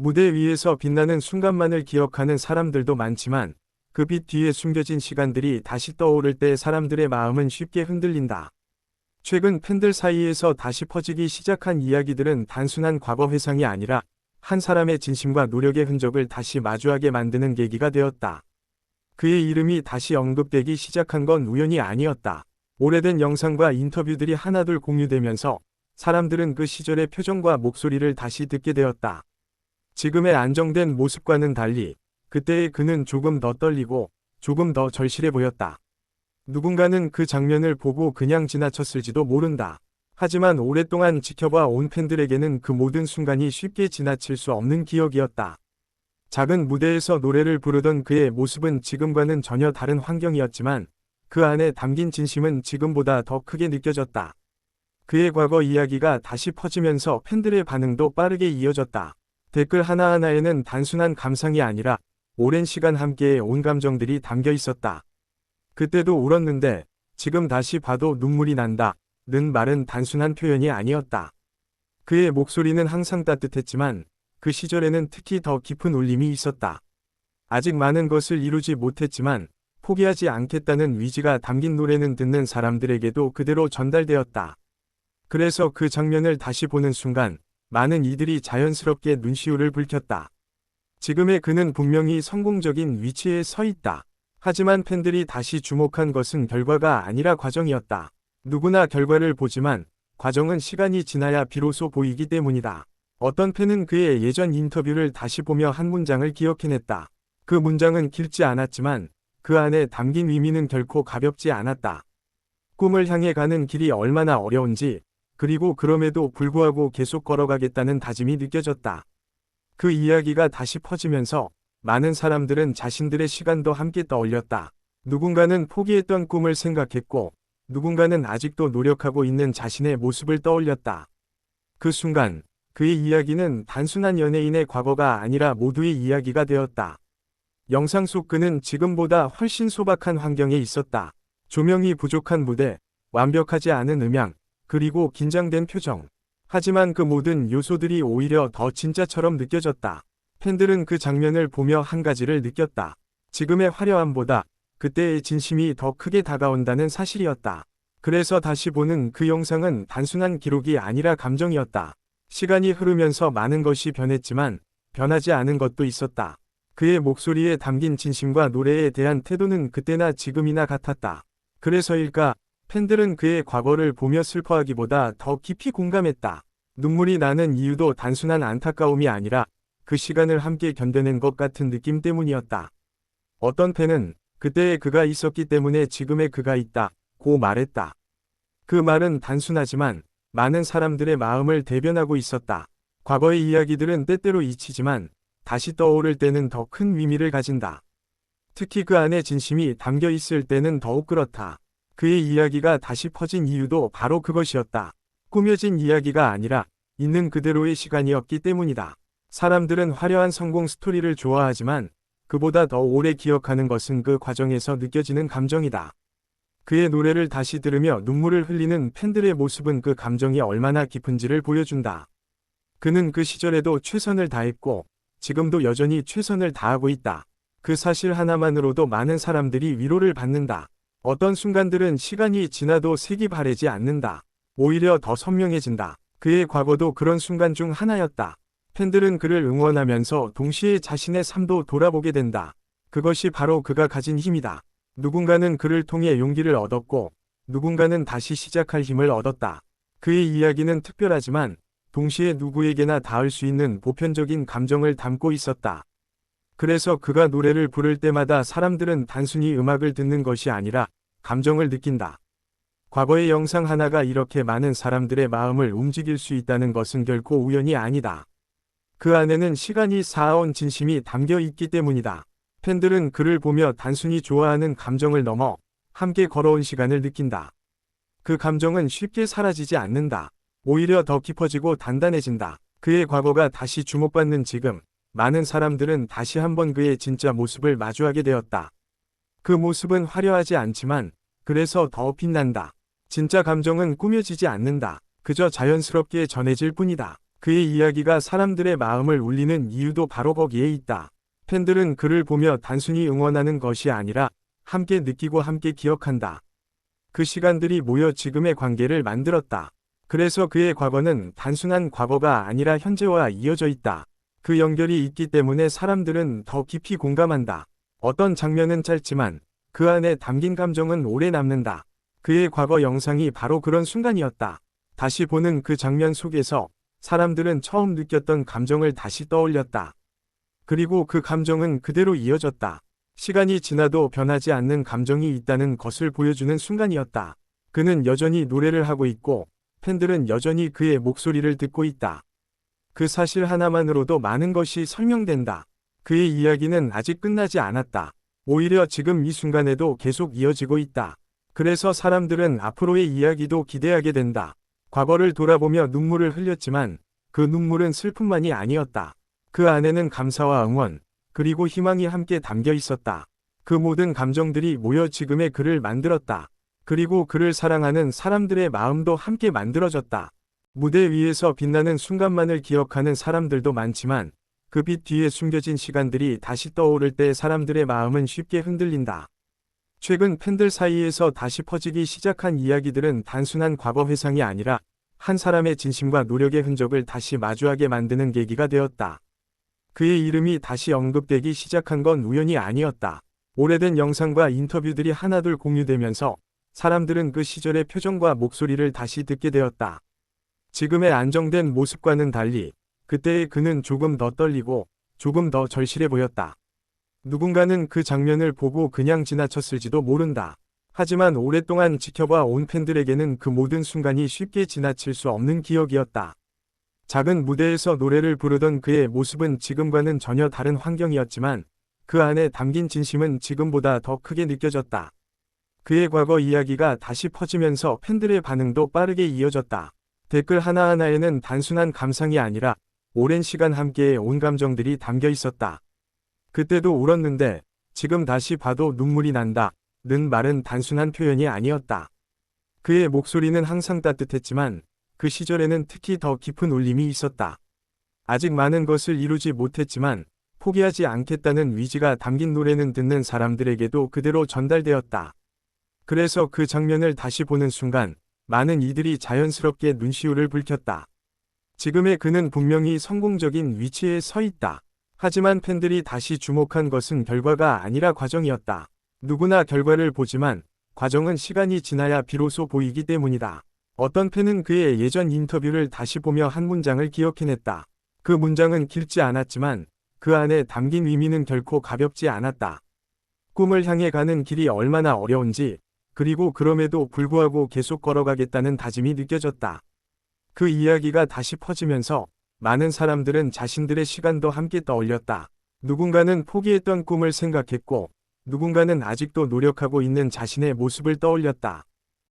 무대 위에서 빛나는 순간만을 기억하는 사람들도 많지만 그 빛 뒤에 숨겨진 시간들이 다시 떠오를 때 사람들의 마음은 쉽게 흔들린다. 최근 팬들 사이에서 다시 퍼지기 시작한 이야기들은 단순한 과거 회상이 아니라 한 사람의 진심과 노력의 흔적을 다시 마주하게 만드는 계기가 되었다. 그의 이름이 다시 언급되기 시작한 건 우연이 아니었다. 오래된 영상과 인터뷰들이 하나둘 공유되면서 사람들은 그 시절의 표정과 목소리를 다시 듣게 되었다. 지금의 안정된 모습과는 달리 그때의 그는 조금 더 떨리고 조금 더 절실해 보였다. 누군가는 그 장면을 보고 그냥 지나쳤을지도 모른다. 하지만 오랫동안 지켜봐 온 팬들에게는 그 모든 순간이 쉽게 지나칠 수 없는 기억이었다. 작은 무대에서 노래를 부르던 그의 모습은 지금과는 전혀 다른 환경이었지만 그 안에 담긴 진심은 지금보다 더 크게 느껴졌다. 그의 과거 이야기가 다시 퍼지면서 팬들의 반응도 빠르게 이어졌다. 댓글 하나하나에는 단순한 감상이 아니라 오랜 시간 함께의 온 감정들이 담겨 있었다. 그때도 울었는데 지금 다시 봐도 눈물이 난다. 는 말은 단순한 표현이 아니었다. 그의 목소리는 항상 따뜻했지만 그 시절에는 특히 더 깊은 울림이 있었다. 아직 많은 것을 이루지 못했지만 포기하지 않겠다는 의지가 담긴 노래는 듣는 사람들에게도 그대로 전달되었다. 그래서 그 장면을 다시 보는 순간 많은 이들이 자연스럽게 눈시울을 붉혔다. 지금의 그는 분명히 성공적인 위치에 서 있다. 하지만 팬들이 다시 주목한 것은 결과가 아니라 과정이었다. 누구나 결과를 보지만 과정은 시간이 지나야 비로소 보이기 때문이다. 어떤 팬은 그의 예전 인터뷰를 다시 보며 한 문장을 기억해냈다. 그 문장은 길지 않았지만 그 안에 담긴 의미는 결코 가볍지 않았다. 꿈을 향해 가는 길이 얼마나 어려운지, 그리고 그럼에도 불구하고 계속 걸어가겠다는 다짐이 느껴졌다. 그 이야기가 다시 퍼지면서 많은 사람들은 자신들의 시간도 함께 떠올렸다. 누군가는 포기했던 꿈을 생각했고 누군가는 아직도 노력하고 있는 자신의 모습을 떠올렸다. 그 순간 그의 이야기는 단순한 연예인의 과거가 아니라 모두의 이야기가 되었다. 영상 속 그는 지금보다 훨씬 소박한 환경에 있었다. 조명이 부족한 무대, 완벽하지 않은 음향, 그리고 긴장된 표정. 하지만 그 모든 요소들이 오히려 더 진짜처럼 느껴졌다. 팬들은 그 장면을 보며 한 가지를 느꼈다. 지금의 화려함보다 그때의 진심이 더 크게 다가온다는 사실이었다. 그래서 다시 보는 그 영상은 단순한 기록이 아니라 감정이었다. 시간이 흐르면서 많은 것이 변했지만 변하지 않은 것도 있었다. 그의 목소리에 담긴 진심과 노래에 대한 태도는 그때나 지금이나 같았다. 그래서일까, 팬들은 그의 과거를 보며 슬퍼하기보다 더 깊이 공감했다. 눈물이 나는 이유도 단순한 안타까움이 아니라 그 시간을 함께 견뎌낸 것 같은 느낌 때문이었다. 어떤 팬은 그때의 그가 있었기 때문에 지금의 그가 있다고 말했다. 그 말은 단순하지만 많은 사람들의 마음을 대변하고 있었다. 과거의 이야기들은 때때로 잊히지만 다시 떠오를 때는 더 큰 의미를 가진다. 특히 그 안에 진심이 담겨 있을 때는 더욱 그렇다. 그의 이야기가 다시 퍼진 이유도 바로 그것이었다. 꾸며진 이야기가 아니라 있는 그대로의 시간이었기 때문이다. 사람들은 화려한 성공 스토리를 좋아하지만 그보다 더 오래 기억하는 것은 그 과정에서 느껴지는 감정이다. 그의 노래를 다시 들으며 눈물을 흘리는 팬들의 모습은 그 감정이 얼마나 깊은지를 보여준다. 그는 그 시절에도 최선을 다했고 지금도 여전히 최선을 다하고 있다. 그 사실 하나만으로도 많은 사람들이 위로를 받는다. 어떤 순간들은 시간이 지나도 색이 바래지 않는다. 오히려 더 선명해진다. 그의 과거도 그런 순간 중 하나였다. 팬들은 그를 응원하면서 동시에 자신의 삶도 돌아보게 된다. 그것이 바로 그가 가진 힘이다. 누군가는 그를 통해 용기를 얻었고 누군가는 다시 시작할 힘을 얻었다. 그의 이야기는 특별하지만 동시에 누구에게나 닿을 수 있는 보편적인 감정을 담고 있었다. 그래서 그가 노래를 부를 때마다 사람들은 단순히 음악을 듣는 것이 아니라 감정을 느낀다. 과거의 영상 하나가 이렇게 많은 사람들의 마음을 움직일 수 있다는 것은 결코 우연이 아니다. 그 안에는 시간이 쌓아온 진심이 담겨 있기 때문이다. 팬들은 그를 보며 단순히 좋아하는 감정을 넘어 함께 걸어온 시간을 느낀다. 그 감정은 쉽게 사라지지 않는다. 오히려 더 깊어지고 단단해진다. 그의 과거가 다시 주목받는 지금, 많은 사람들은 다시 한번 그의 진짜 모습을 마주하게 되었다. 그 모습은 화려하지 않지만 그래서 더 빛난다. 진짜 감정은 꾸며지지 않는다. 그저 자연스럽게 전해질 뿐이다. 그의 이야기가 사람들의 마음을 울리는 이유도 바로 거기에 있다. 팬들은 그를 보며 단순히 응원하는 것이 아니라 함께 느끼고 함께 기억한다. 그 시간들이 모여 지금의 관계를 만들었다. 그래서 그의 과거는 단순한 과거가 아니라 현재와 이어져 있다. 그 연결이 있기 때문에 사람들은 더 깊이 공감한다. 어떤 장면은 짧지만 그 안에 담긴 감정은 오래 남는다. 그의 과거 영상이 바로 그런 순간이었다. 다시 보는 그 장면 속에서 사람들은 처음 느꼈던 감정을 다시 떠올렸다. 그리고 그 감정은 그대로 이어졌다. 시간이 지나도 변하지 않는 감정이 있다는 것을 보여주는 순간이었다. 그는 여전히 노래를 하고 있고 팬들은 여전히 그의 목소리를 듣고 있다. 그 사실 하나만으로도 많은 것이 설명된다. 그의 이야기는 아직 끝나지 않았다. 오히려 지금 이 순간에도 계속 이어지고 있다. 그래서 사람들은 앞으로의 이야기도 기대하게 된다. 과거를 돌아보며 눈물을 흘렸지만 그 눈물은 슬픔만이 아니었다. 그 안에는 감사와 응원, 그리고 희망이 함께 담겨 있었다. 그 모든 감정들이 모여 지금의 그를 만들었다. 그리고 그를 사랑하는 사람들의 마음도 함께 만들어졌다. 무대 위에서 빛나는 순간만을 기억하는 사람들도 많지만 그 빛 뒤에 숨겨진 시간들이 다시 떠오를 때 사람들의 마음은 쉽게 흔들린다. 최근 팬들 사이에서 다시 퍼지기 시작한 이야기들은 단순한 과거 회상이 아니라 한 사람의 진심과 노력의 흔적을 다시 마주하게 만드는 계기가 되었다. 그의 이름이 다시 언급되기 시작한 건 우연이 아니었다. 오래된 영상과 인터뷰들이 하나둘 공유되면서 사람들은 그 시절의 표정과 목소리를 다시 듣게 되었다. 지금의 안정된 모습과는 달리 그때의 그는 조금 더 떨리고 조금 더 절실해 보였다. 누군가는 그 장면을 보고 그냥 지나쳤을지도 모른다. 하지만 오랫동안 지켜봐 온 팬들에게는 그 모든 순간이 쉽게 지나칠 수 없는 기억이었다. 작은 무대에서 노래를 부르던 그의 모습은 지금과는 전혀 다른 환경이었지만 그 안에 담긴 진심은 지금보다 더 크게 느껴졌다. 그의 과거 이야기가 다시 퍼지면서 팬들의 반응도 빠르게 이어졌다. 댓글 하나하나에는 단순한 감상이 아니라 오랜 시간 함께의 온 감정들이 담겨 있었다. 그때도 울었는데 지금 다시 봐도 눈물이 난다. 는 말은 단순한 표현이 아니었다. 그의 목소리는 항상 따뜻했지만 그 시절에는 특히 더 깊은 울림이 있었다. 아직 많은 것을 이루지 못했지만 포기하지 않겠다는 의지가 담긴 노래는 듣는 사람들에게도 그대로 전달되었다. 그래서 그 장면을 다시 보는 순간 많은 이들이 자연스럽게 눈시울을 붉혔다. 지금의 그는 분명히 성공적인 위치에 서 있다. 하지만 팬들이 다시 주목한 것은 결과가 아니라 과정이었다. 누구나 결과를 보지만 과정은 시간이 지나야 비로소 보이기 때문이다. 어떤 팬은 그의 예전 인터뷰를 다시 보며 한 문장을 기억해냈다. 그 문장은 길지 않았지만 그 안에 담긴 의미는 결코 가볍지 않았다. 꿈을 향해 가는 길이 얼마나 어려운지, 그리고 그럼에도 불구하고 계속 걸어가겠다는 다짐이 느껴졌다. 그 이야기가 다시 퍼지면서 많은 사람들은 자신들의 시간도 함께 떠올렸다. 누군가는 포기했던 꿈을 생각했고, 누군가는 아직도 노력하고 있는 자신의 모습을 떠올렸다.